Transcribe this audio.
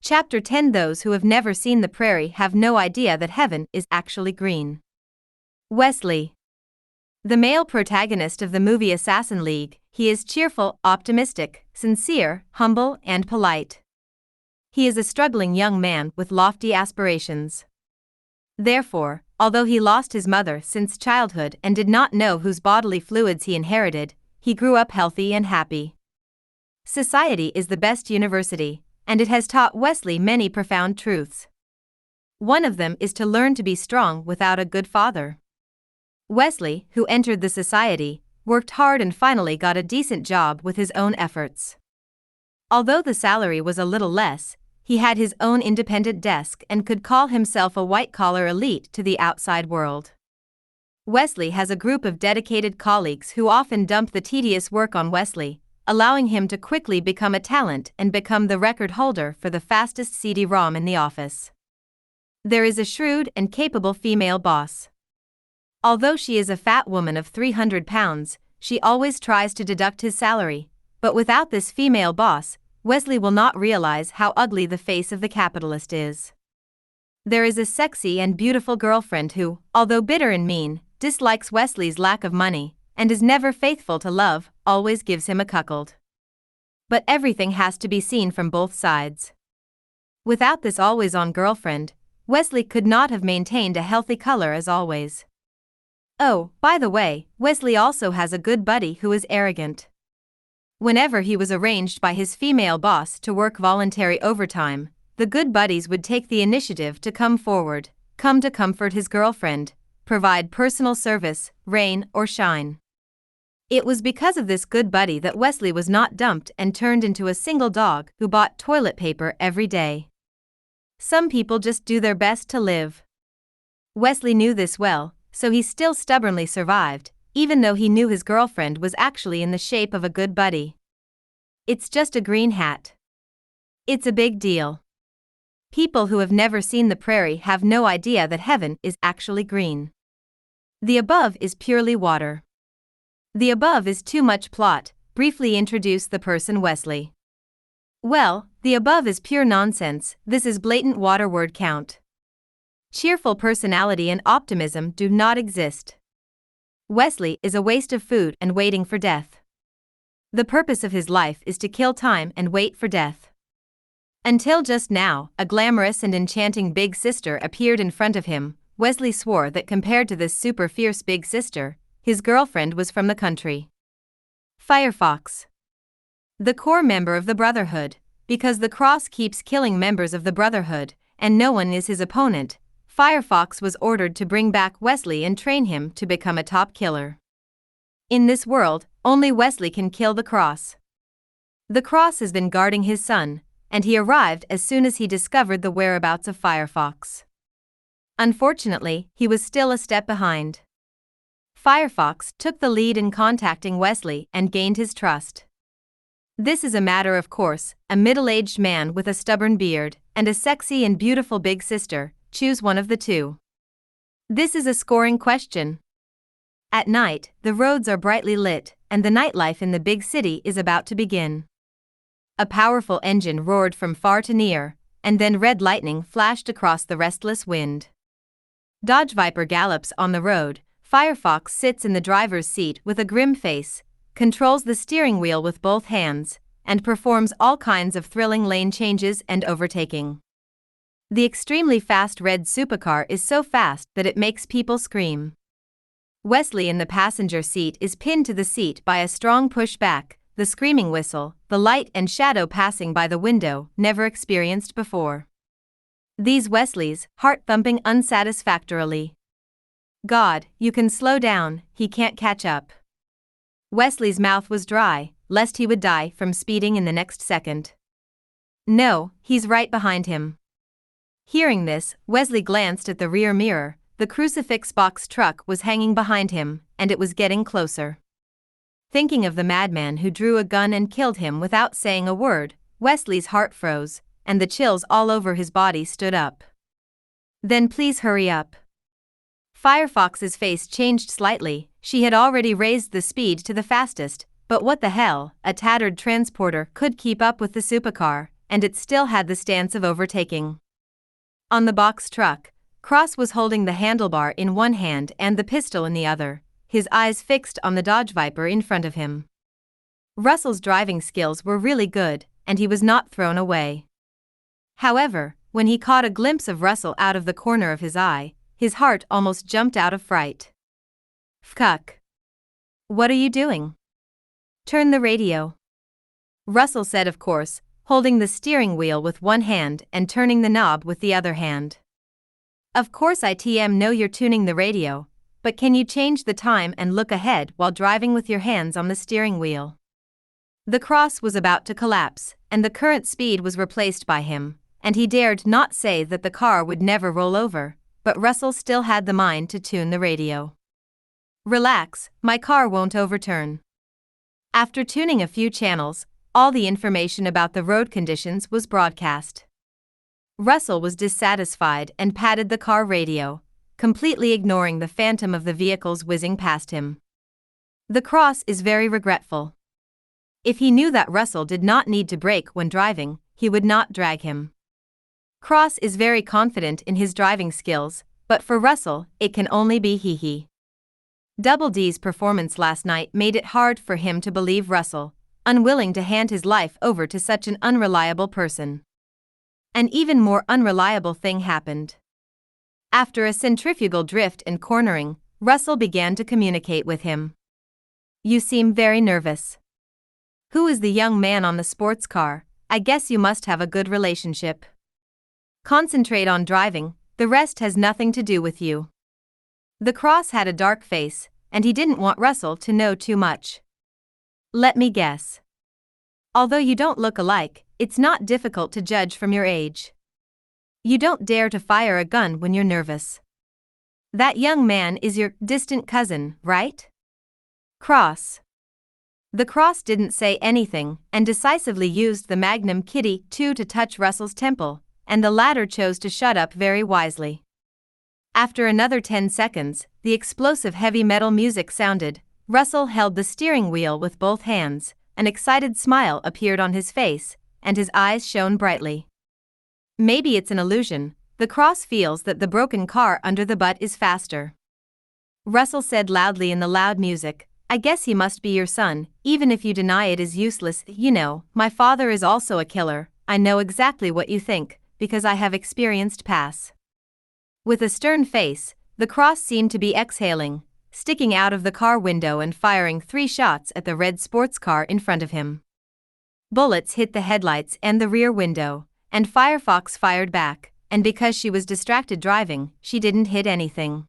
Chapter 10. Those who have never seen the prairie have no idea that heaven is actually green. Wesley. The male protagonist of the movie Assassin League, he is cheerful, optimistic, sincere, humble, and polite. He is a struggling young man with lofty aspirations. Therefore, although he lost his mother since childhood and did not know whose bodily fluids he inherited, he grew up healthy and happy. Society is the best university, and it has taught Wesley many profound truths. One of them is to learn to be strong without a good father. Wesley, who entered the society, worked hard and finally got a decent job with his own efforts. Although the salary was a little less, he had his own independent desk and could call himself a white-collar elite to the outside world. Wesley has a group of dedicated colleagues who often dump the tedious work on Wesley, allowing him to quickly become a talent and become the record holder for the fastest CD-ROM in the office. There is a shrewd and capable female boss. Although she is a fat woman of 300 pounds, she always tries to deduct his salary, but without this female boss, Wesley will not realize how ugly the face of the capitalist is. There is a sexy and beautiful girlfriend who, although bitter and mean, dislikes Wesley's lack of money, and is never faithful to love, always gives him a cuckold. But everything has to be seen from both sides. Without this always-on girlfriend, Wesley could not have maintained a healthy color as always. Oh, by the way, Wesley also has a good buddy who is arrogant. Whenever he was arranged by his female boss to work voluntary overtime, the good buddies would take the initiative to come forward, come to comfort his girlfriend, provide personal service, rain or shine. It was because of this good buddy that Wesley was not dumped and turned into a single dog who bought toilet paper every day. Some people just do their best to live. Wesley knew this well, so he still stubbornly survived, even though he knew his girlfriend was actually in the shape of a good buddy. It's just a green hat. It's a big deal. People who have never seen the prairie have no idea that heaven is actually green. The above is purely water. The above is too much plot. Briefly introduce the person Wesley. Well, the above is pure nonsense. This is blatant water word count. Cheerful personality and optimism do not exist. Wesley is a waste of food and waiting for death. The purpose of his life is to kill time and wait for death. Until just now, a glamorous and enchanting big sister appeared in front of him. Wesley swore that compared to this super fierce big sister, his girlfriend was from the country. Firefox. The core member of the Brotherhood, because the cross keeps killing members of the Brotherhood, and no one is his opponent, Firefox was ordered to bring back Wesley and train him to become a top killer. In this world, only Wesley can kill the cross. The cross has been guarding his son, and he arrived as soon as he discovered the whereabouts of Firefox. Unfortunately, he was still a step behind. Firefox took the lead in contacting Wesley and gained his trust. This is a matter of course, a middle-aged man with a stubborn beard, and a sexy and beautiful big sister, choose one of the two. This is a scoring question. At night, the roads are brightly lit, and the nightlife in the big city is about to begin. A powerful engine roared from far to near, and then red lightning flashed across the restless wind. Dodge Viper gallops on the road. Firefox sits in the driver's seat with a grim face, controls the steering wheel with both hands, and performs all kinds of thrilling lane changes and overtaking. The extremely fast red supercar is so fast that it makes people scream. Wesley in the passenger seat is pinned to the seat by a strong pushback, the screaming whistle, the light and shadow passing by the window, never experienced before. These Wesleys, heart-thumping unsatisfactorily. God, you can slow down, he can't catch up. Wesley's mouth was dry, lest he would die from speeding in the next second. No, he's right behind him. Hearing this, Wesley glanced at the rear mirror. The crucifix box truck was hanging behind him, and it was getting closer. Thinking of the madman who drew a gun and killed him without saying a word, Wesley's heart froze, and the chills all over his body stood up. Then please hurry up. Firefox's face changed slightly. She had already raised the speed to the fastest, but what the hell, a tattered transporter could keep up with the supercar, and it still had the stance of overtaking. On the box truck, Cross was holding the handlebar in one hand and the pistol in the other, his eyes fixed on the Dodge Viper in front of him. Russell's driving skills were really good, and he was not thrown away. However, when he caught a glimpse of Russell out of the corner of his eye, his heart almost jumped out of fright. "Fuck. What are you doing? Turn the radio," Russell said, of course, holding the steering wheel with one hand and turning the knob with the other hand. "Of course I know you're tuning the radio, but can you change the time and look ahead while driving with your hands on the steering wheel?" The Cross was about to collapse, and the current speed was replaced by him, and he dared not say that the car would never roll over, but Russell still had the mind to tune the radio. "Relax, my car won't overturn." After tuning a few channels, all the information about the road conditions was broadcast. Russell was dissatisfied and patted the car radio, completely ignoring the phantom of the vehicles whizzing past him. The Cross is very regretful. If he knew that Russell did not need to brake when driving, he would not drag him. Cross is very confident in his driving skills, but for Russell, it can only be he. Double D's performance last night made it hard for him to believe Russell, unwilling to hand his life over to such an unreliable person. An even more unreliable thing happened. After a centrifugal drift and cornering, Russell began to communicate with him. "You seem very nervous. Who is the young man on the sports car? I guess you must have a good relationship. Concentrate on driving, the rest has nothing to do with you." The Cross had a dark face, and he didn't want Russell to know too much. "Let me guess. Although you don't look alike, it's not difficult to judge from your age. You don't dare to fire a gun when you're nervous. That young man is your distant cousin, right?" "Cross." The Cross didn't say anything and decisively used the Magnum Kitty 2 to touch Russell's temple, and the latter chose to shut up very wisely. After another 10 seconds, the explosive heavy metal music sounded. Russell held the steering wheel with both hands, an excited smile appeared on his face, and his eyes shone brightly. Maybe it's an illusion, the Cross feels that the broken car under the butt is faster. Russell said loudly in the loud music, "I guess he must be your son, even if you deny it is useless. You know, my father is also a killer. I know exactly what you think, because I have experienced pass." With a stern face, the Cross seemed to be exhaling, sticking out of the car window and firing 3 shots at the red sports car in front of him. Bullets hit the headlights and the rear window, and Firefox fired back, and because she was distracted driving, she didn't hit anything.